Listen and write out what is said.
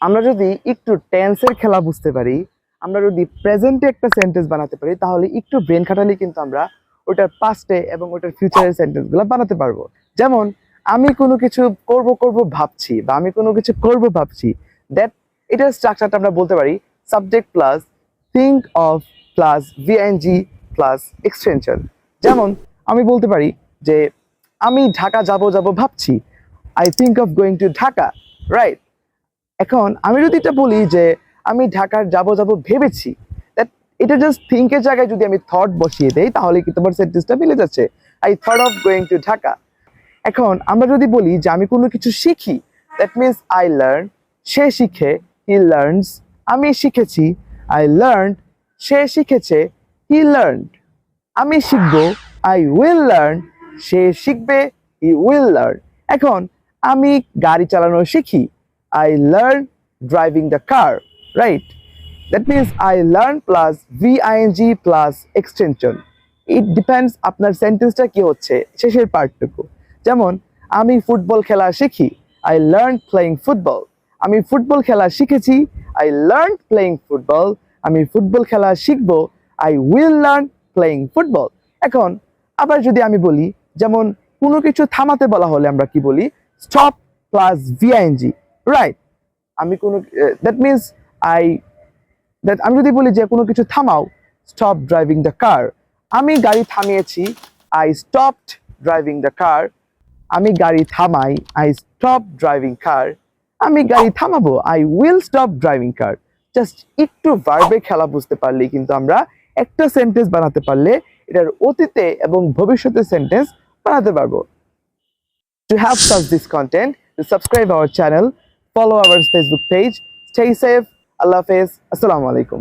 আমরা যদি একটু টেন্সের খেলা বুঝতে পারি, আমরা যদি প্রেজেন্টে একটা সেন্টেন্স বানাতে পারি, তাহলে একটু ব্রেন খাটালে কিন্তু আমরা ওটার পাস্টে এবং ওটার ফিউচারের সেন্টেন্সগুলো বানাতে পারবো। যেমন আমি কোনো কিছু করব ভাবছি, বা আমি কোনো কিছু করব ভাবছি, দ্যাট এটার স্ট্রাকচারটা আমরা বলতে পারি subject plus think of plus VNG plus extension. যেমন আমি বলতে পারি যে আমি ঢাকা যাব ভাবছি, I think of going to Dhaka, right? এখন আমি যদি এটা বলি যে আমি ঢাকার যাব ভেবেছি, that এটা জাস্ট থিঙ্কের জায়গায় যদি আমি থট বসিয়ে দেই, তাহলে কি তোমার সেন্টেন্সটা মিলে যাচ্ছে, I thought of going to Dhaka. এখন আমরা যদি বলি যে আমি কোনো কিছু শিখি, দ্যাট মিনস আই লার্ন, সে শিখে, হি লার্নস, আমি শিখেছি, আই লার্ন, সে শিখেছে, হি লার্নড, আমি শিখবো, আই উইল লার্ন, সে শিখবে, হি উইল লার্ন। এখন আমি গাড়ি চালানো শিখি, I learn driving the car, right? That means I learn plus V I N G plus extension. It depends আপনার সেন্টেন্সটা কি হচ্ছে শেষের পার্টটুকু। যেমন আমি ফুটবল খেলা শিখি, আই লার্ন প্লেয়িং ফুটবল, আমি ফুটবল খেলা শিখেছি, আই লার্ন প্লেয়িং ফুটবল, আমি ফুটবল খেলা শিখবো, I will learn playing football. এখন আবার যদি আমি বলি, যেমন কোনো কিছু থামাতে বলা হলে আমরা কি বলি, স্টপ প্লাস ভিআইএনজি, রাইট? আমি কোনো দ্যাট মিনস আই দ্যাট আমি যদি বলি যে কোনো কিছু থামাও, স্টপ ড্রাইভিং দ্য কার, আমি গাড়ি থামিয়েছি, I stopped driving the car, আমি গাড়ি থামাই, আই স্টপ ড্রাইভিং কার, আমি গাড়ি থামাবো, I will stop driving car. Just একটু ভার্বে খেলা বুঝতে পারলেই কিন্তু আমরা একটা সেন্টেন্স বানাতে পারলে এটার অতীতে এবং ভবিষ্যতে সেন্টেন্স বানাতে পারবো। To help us this content, to subscribe our channel, follow our Facebook page. Stay safe. Allah Hafiz. Assalamu alaikum.